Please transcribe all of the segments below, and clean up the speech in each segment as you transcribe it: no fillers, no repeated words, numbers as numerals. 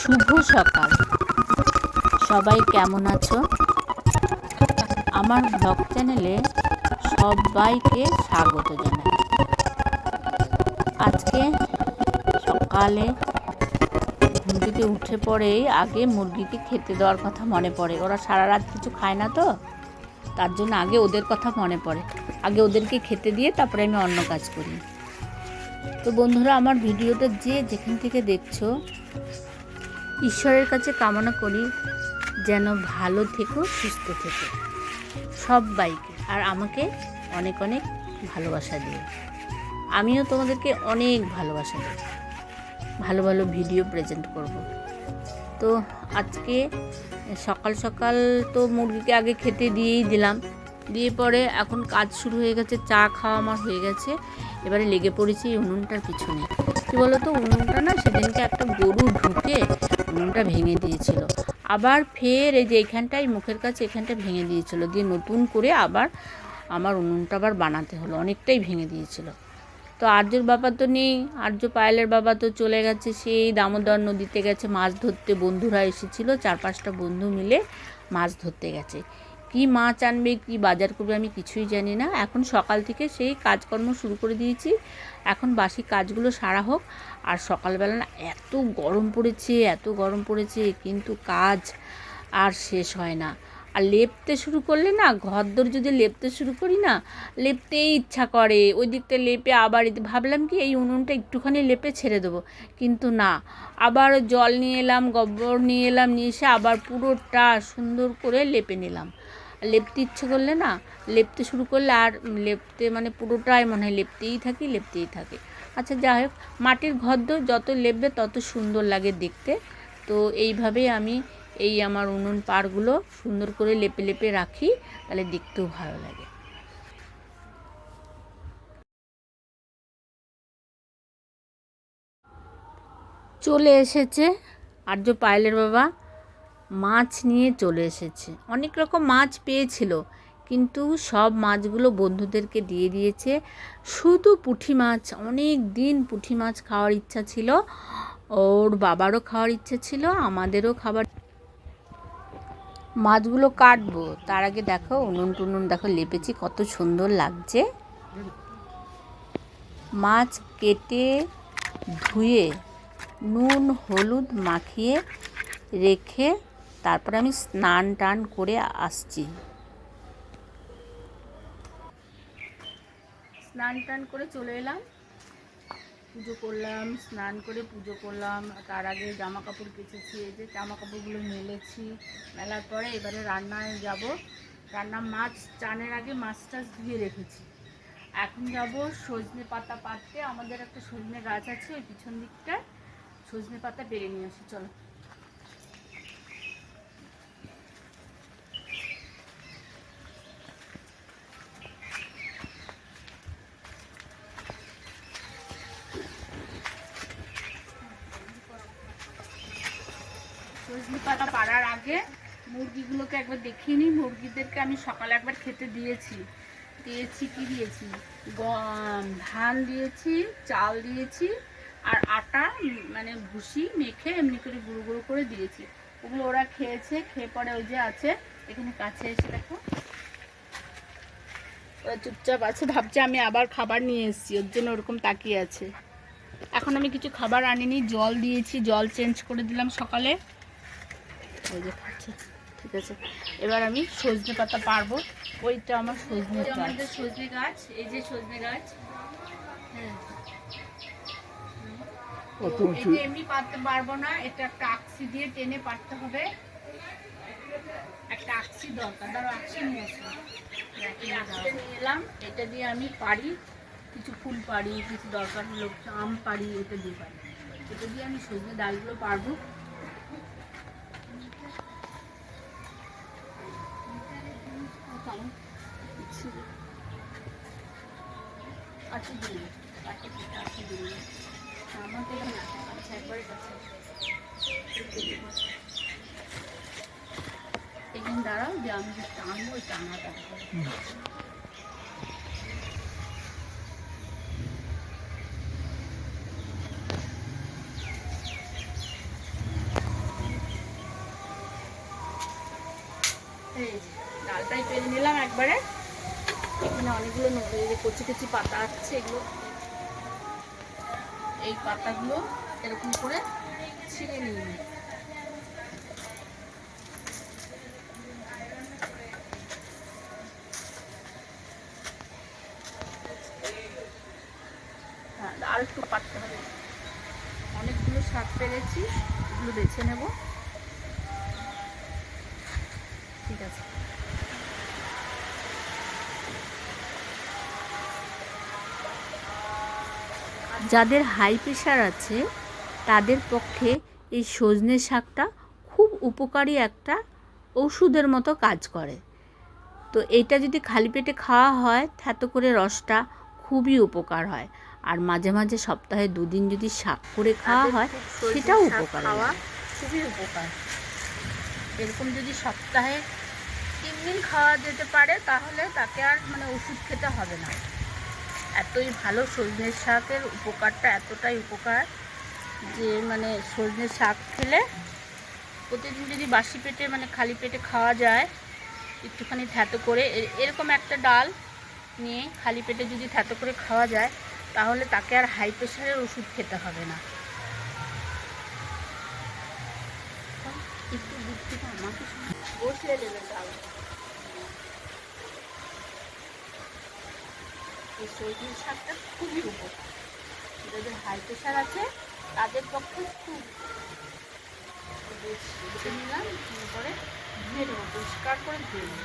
শুভ সকাল। সবাই কেমন আছো? আমার ব্লগ চ্যানেলে সবাইকে স্বাগত জানাই। আজকে সকালে ঘুম থেকে উঠে পড়েই আগে মুরগিকে খেতে দেওয়ার কথা মনে পড়ে। ওরা সারা রাত কিছু খায় না, তো তার জন্য আগে ওদের কথা মনে পড়ে। আগে ওদেরকে খেতে দিয়ে তারপরে আমি অন্য কাজ করি। তো বন্ধুরা, আমার ভিডিওটা যে যেখান থেকে দেখছো, ঈশ্বরের কাছে কামনা করি যেন ভালো থেকো, সুস্থ থেকো সবাইকে, আর আমাকে অনেক অনেক ভালোবাসা দিও। আমিও তোমাদেরকে অনেক ভালোবাসা দিই, ভালো ভালো ভিডিও প্রেজেন্ট করব। তো আজকে সকাল সকাল তো মুরগিকে আগে খেতে দিয়েই দিলাম, দিয়ে পরে এখন কাজ শুরু হয়ে গেছে। চা খাওয়া আমার হয়ে গেছে, এবারে লেগে পড়েছি এই উনুনটার পিছনে। কী বলো তো, উনুনটা না সেদিনকে একটা গরু ঢুকে উনুনটা ভেঙে দিয়েছিল। আবার ফের এই যে এইখানটায় মুখের কাছে এখানটা ভেঙে দিয়েছিল, দিয়ে নতুন করে আবার আমার উনুনটা আবার বানাতে হলো, অনেকটাই ভেঙে দিয়েছিল। তো আর্যর বাবা তো নেই, আর্য পায়েলের বাবা তো চলে গেছে, সেই দামোদর নদীতে গেছে মাছ ধরতে। বন্ধুরা এসেছিলো, 4-5টা বন্ধু মিলে মাছ ধরতে গেছে। কি মাছ আনবে, কি বাজার করবে আমি কিছুই জানি না। এখন সকাল থেকে সেই কাজকর্ম শুরু করে দিয়েছি, এখন বাসি কাজগুলো সারা হোক। আর সকালবেলা না এত গরম পড়েছে, এত গরম পড়েছে, কিন্তু কাজ আর শেষ হয় না। আর লেপতে শুরু করলে না, ঘরদোর যদি লেপতে শুরু করি না, লেপতেই ইচ্ছা করে। ওই দিকটা লেপে আবার ভাবলাম কি এই উনুনটা একটুখানি লেপে ছেড়ে দেবো, কিন্তু না, আবার জল নিয়ে এলাম, গোবর নিয়ে এলাম, নিয়ে এসে আবার পুরোটা সুন্দর করে লেপে নিলাম। লেপতে ইচ্ছে করলে না, লেপতে শুরু করলে আর লেপতে মানে পুরোটাই মনে হয় লেপতেই থাকি। আচ্ছা যাই হোক, মাটির ঘরদোর যত লেপবে তত সুন্দর লাগে দেখতে। তো এইভাবেই আমি এই আমার উনুন পাড়গুলো সুন্দর করে লেপে লেপে রাখি, তাহলে দেখতেও ভালো লাগে। চলে এসেছে আর্য পায়েলের বাবা, মাছ নিয়ে চলে এসেছে। অনেক রকম মাছ পেয়েছিল, কিন্তু সব মাছগুলো বন্ধুদেরকে দিয়ে দিয়েছে। শুধু পুঁটি মাছ, অনেক দিন পুঁটি মাছ খাওয়ার ইচ্ছা ছিল, ওর বাবারও খাওয়ার ইচ্ছা ছিল, আমাদেরও খাবার। মাছগুলো কাটবো তার আগে দেখো উনুন টুনুন দেখো লেপেছি, কত সুন্দর লাগছে। মাছ কেটে ধুয়ে নুন হলুদ মাখিয়ে রেখে তারপরে আমি স্নান টান করে আসছি। স্নান টান করে চলে এলাম, পুজো করলাম, স্নান করে পুজো করলাম। তার আগে জামা কাপড় কেচেছি, এই যে জামা কাপড়গুলো মেলেছি। মেলার পরে এবারে রান্নায় যাব। মাছ চানের আগে মাছ টাছ ধুয়ে রেখেছি। এখন যাব সজনে পাতা পাততে। আমাদের একটা সজনে গাছ আছে ওই পিছন দিকটায়, সজনে পাতা পেরে নিয়ে আসি, চলো। সজনে পাতা পাড়ার আগে মুরগিগুলোকে একবার দেখিয়ে নিই। মুরগিদেরকে আমি সকালে একবার খেতে দিয়েছি। কি দিয়েছি, ধান দিয়েছি, চাল দিয়েছি, আর আটা মানে ভুসি মেখে এমনি করে গুঁড়ো গুঁড়ো করে দিয়েছি। ওগুলো ওরা খেয়েছে, খেয়ে পরে ওই যে আছে এখানে কাছে এসে দেখো, ওরা চুপচাপ আছে, ভাবছে আমি আবার খাবার নিয়ে এসেছি, ওর জন্য ওরকম তাকিয়ে আছে। এখন আমি কিছু খাবার আনিনি, জল দিয়েছি, জল চেঞ্জ করে দিলাম সকালে, ওই যে খাচ্ছে। ঠিক আছে, এবার আমি সজনে পাতা পারবো। ওইটা আমার সজনে গাছ, এই যে সজনে গাছ। হ্যাঁ, এটা এমনি পারতে পারবো না, এটা একটা আকসি দিয়ে টেনে পারতে হবে। একটা আকসি দরকার, ধরো আকসি নিয়ে আসবো, নিয়ে এলাম। এটা দিয়ে আমি পারি, কিছু ফুল পারি, কিছু দরকার হলো আম পারি, এটা দিয়ে পারি। এটা দিয়ে আমি সজনে ডালগুলো পারবো। এখানে দাঁড়াও, যে আমি যে টানবো ওই টানাটা। শাকটাই পেরে নিলাম একবারে। এখানে অনেকগুলো কচি কচি পাতা আছে, এগুলো এই পাতাগুলো এরকম করে ছিঁড়ে নিয়ে নিই। হ্যাঁ, আর একটু পাততে হবে। অনেকগুলো শাক পেরেছি, এগুলো বেছে নেব। ঠিক আছে। যাদের হাই প্রেশার আছে তাদের পক্ষে এই সজনে শাকটা খুব উপকারী একটা ওষুধের মতো কাজ করে। তো এইটা যদি খালি পেটে খাওয়া হয় থ্যাতো করে রসটা, খুবই উপকার হয়। আর মাঝে মাঝে সপ্তাহে 2 দিন যদি শাক করে খাওয়া হয় সেটাও উপকার, খুবই উপকার। এরকম যদি সপ্তাহে 3 দিন খাওয়া যেতে পারে তাহলে তাকে আর মানে ওষুধ খেতে হবে না। এতই ভালো সজনের শাকের উপকারটা, এতটাই উপকার যে মানে সজনের শাক খেলে প্রতিদিন যদি বাসি পেটে মানে খালি পেটে খাওয়া যায়, একটুখানি থ্যাতো করে এরকম একটা ডাল নিয়ে খালি পেটে যদি থ্যাতো করে খাওয়া যায় তাহলে তাকে আর হাই প্রেশারের ওষুধ খেতে হবে না। একটু দূর থেকে আমাকে বসিয়ে দেবে ডাল। এই সজনের শাকটা খুবই উপকার, যাদের হাই প্রেশার আছে তাদের পক্ষে খুব। বেছে নিলাম, পরে ধুয়ে নেবো, পরিষ্কার করে ধুয়ে নেবো।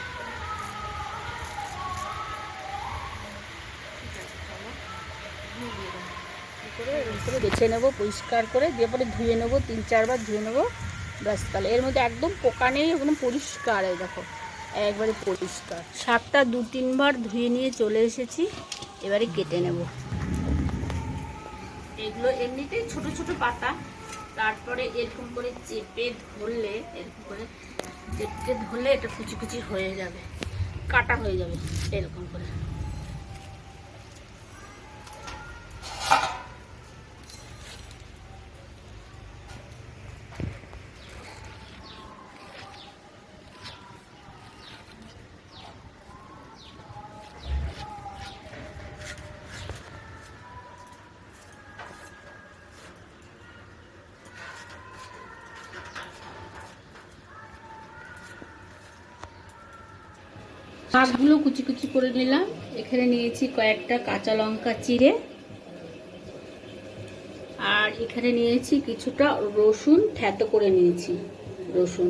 ঠিক আছে, চলো ধুয়ে দিয়ে দেবো। করে এরকম করে বেছে নেবো পরিষ্কার করে, দিয়ে পরে ধুয়ে নেবো, 3-4 বার ধুয়ে নেবো। ব্যাস, তাহলে এর মধ্যে একদম পোকা নেই, একদম পরিষ্কার। এই দেখো একবারে পরিষ্কার। শাকটা 2-3 বার ধুয়ে নিয়ে চলে এসেছি, এবারে কেটে নেব। এগুলো এমনিতেই ছোট ছোট পাতা, তারপরে এরকম করে চেপে ধরলে, এরকম করে চেপে ধরলে এটা কুচি কুচি হয়ে যাবে, কাটা হয়ে যাবে এরকম করে। শাকগুলো কুচি কুচি করে নিলাম। এখানে নিয়েছি কয়েকটা কাঁচা লঙ্কা চিড়ে, আর এখানে নিয়েছি কিছুটা রসুন থ্যাতো করে নিয়েছি রসুন।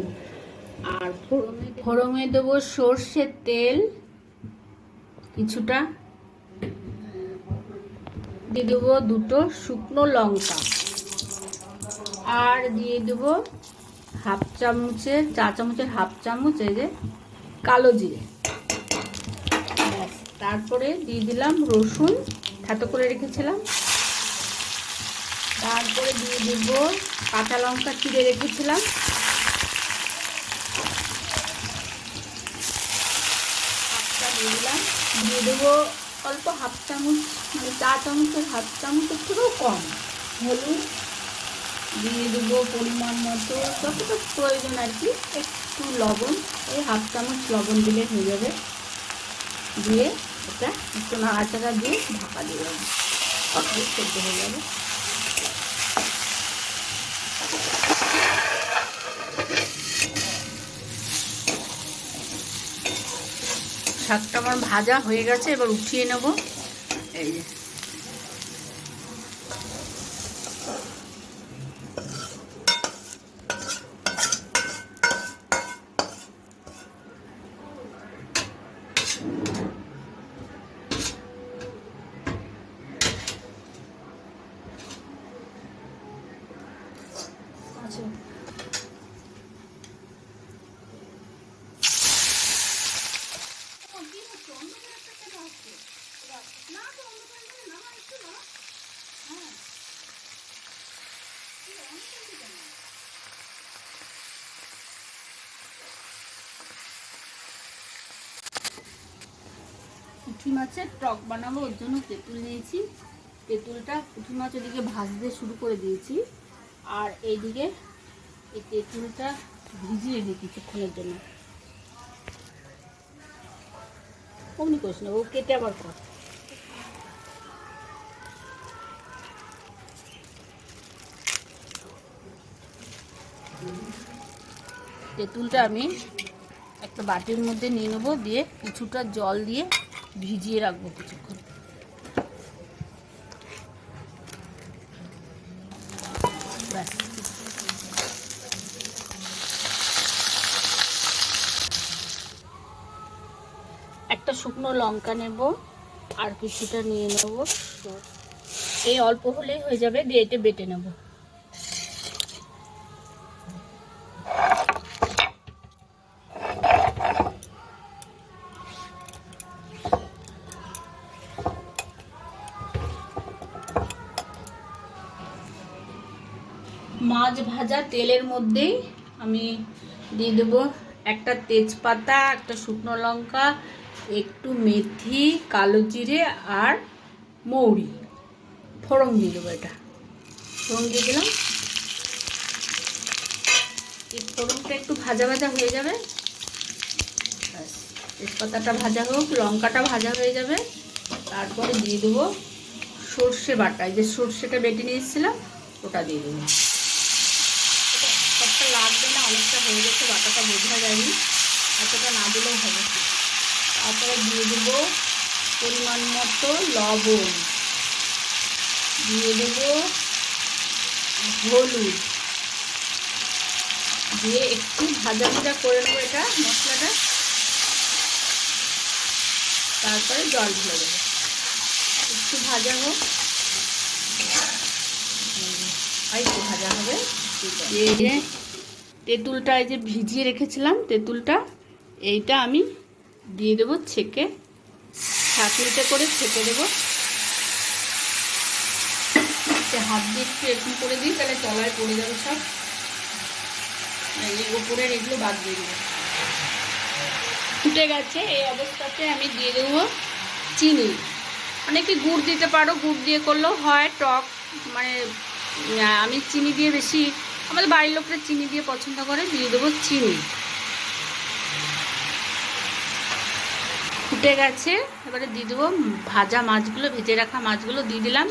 আর ফোড়নে দেবো সর্ষের তেল কিছুটা, দিয়ে দেবো 2টো শুকনো লঙ্কা, আর দিয়ে দেবো চা চামচের হাফ চামচ এই যে কালো জিরে। ব্যাস, তারপরে দিয়ে দিলাম রসুন থ্যাতো করে রেখেছিলাম, তারপরে দিয়ে দেব কাঁচা লঙ্কা চিড়ে রেখেছিলাম, দিয়ে দিলাম। দিয়ে দেবো অল্প হাফ চামচ, মানে চা চামচের হাফ চামচের থেকেও কম হলুদ, দিয়ে দেবো পরিমাণ মতো যতটা প্রয়োজন আর কি, একটু লবণ, এই হাফ চামচ লবণ দিলে হয়ে যাবে। দিয়ে এটা একটু নাড়াচাড়া দিয়ে ঢাকা দিয়ে দেবো, অল্প সেদ্ধ হয়ে যাবে। শাকটা আমার ভাজা হয়ে গেছে, এবার উঠিয়ে নেব। এই যে পুঁটি মাছের টক বানাবো, ওর জন্য তেঁতুল নিয়েছি। তেঁতুলটা পুঁটি মাছ ওদিকে ভাজতে শুরু করে দিয়েছি, আর এইদিকে এই তেঁতুলটা ভিজিয়ে দিই কিছুক্ষণের জন্য। অমনি করিস না, ও কেটে আবার কর। তেঁতুলটা আমি একটা বাটির মধ্যে নিয়ে নেবো, দিয়ে কিছুটা জল দিয়ে ভিজিয়ে রাখবো কিছুক্ষণ। ব্যাস, একটা শুকনো লঙ্কা নেব আর কিছুটা নিয়ে নেব, এই অল্প হলেই হয়ে যাবে, দিয়ে এটা বেটে নেব। মাছ ভাজা তেলের মধ্যেই আমি দিয়ে দেবো একটা তেজপাতা, একটা শুকনো লঙ্কা, একটু মেথি, কালো জিরে আর মৌরি, ফোড়ন দিয়ে দেবো। এটা ফোড়ন দিয়ে দিলাম। এই ফোড়নটা একটু ভাজা ভাজা হয়ে যাবে, ব্যাস তেজপাতাটা ভাজা হোক, লঙ্কাটা ভাজা হয়ে যাবে। তারপরে দিয়ে দেবো সর্ষে বাটা, এই যে সর্ষেটা বেটে নিয়ে এসেছিলাম ওটা দিয়ে দেবো। সবটা লাগবে না, অনেকটা হয়ে গেছে, বাটাটা বোঝা যায়নি, এতটা না দিলেও হবে। তারপরে দিয়ে দেবো পরিমাণ মতো লবণ, দিয়ে দেবো হলুদ, দিয়ে একটু ভাজা ভাজা করে নেবো এটা মশলাটা। তারপরে জল ঢেলে দেবো, একটু ভাজা হোক, আর একটু ভাজা হবে। এই যে তেঁতুলটা, এই যে ভিজিয়ে রেখেছিলাম তেঁতুলটা, এইটা আমি দিয়ে দেবো ছেঁকে, ছাঁকনিতে করে ছেঁকে দেবো। হাত দিয়ে একটু এরকম করে দিই, তাহলে তলায় পড়ে যাবে সব, এই উপরের এগুলো বাদ দিয়ে দেবো। ফুটে গেছে, এই অবস্থাতে আমি দিয়ে দেবো চিনি। অনেকে গুড় দিতে পারো, গুড় দিয়ে করলেও হয় টক, মানে আমি চিনি দিয়ে বেশি, আমাদের বাড়ির লোকরা চিনি দিয়ে পছন্দ করে, দিয়ে দেবো চিনি। ফুটে গেছে, এবারে দিয়ে দেবো ভাজা মাছগুলো, ভেজে রাখা মাছগুলো দিয়ে দিলাম।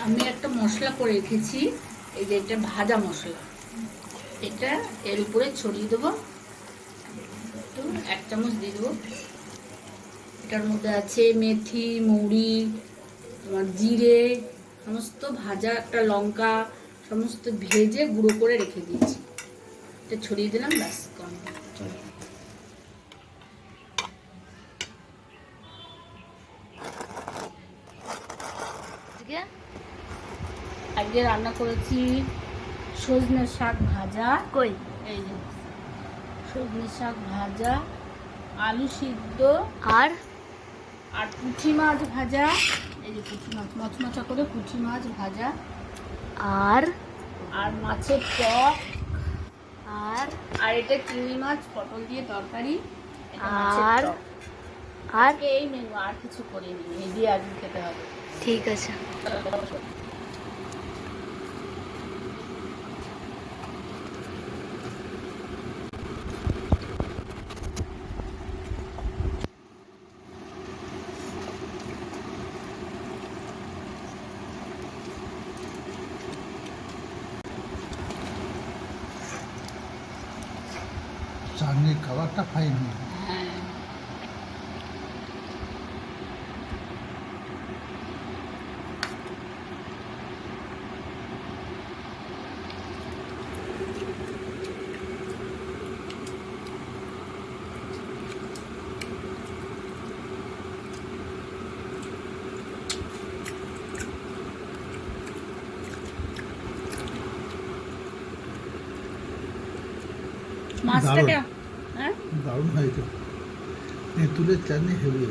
আমি একটা মশলা করে রেখেছি, এই যে এটা ভাজা মশলা, এটা এর উপরে ছড়িয়ে দেবো, একটু 1 চামচ দিয়ে দেবো। এটার মধ্যে আছে মেথি, মৌরি, তোমার জিরে, সমস্ত ভাজা, একটা লঙ্কা, সমস্ত ভেজে গুঁড়ো করে রেখে দিয়েছি, এটা ছড়িয়ে দিলাম। ব্যাস, চলো। আজকে রান্না করেছি সজনের শাক ভাজা, কই এই যে সজনের শাক ভাজা, আলু সিদ্ধ আর পুঁটি মাছ ভাজা, এই যে পুঁটি মাছ মচমচা করে পুঁটি মাছ ভাজা, আর মাছের টক, আর এটা চিংড়ি মাছ পটল দিয়ে তরকারি, আর এই মেনু, আর কিছু করিনি, এই দিয়ে আজকে খেতে হবে। ঠিক আছে। চাটনির কালারটা খাইনি। মাছটাকে হ্যাঁ দারুণ হয়েছে তেঁতুলের চাটনি হেভি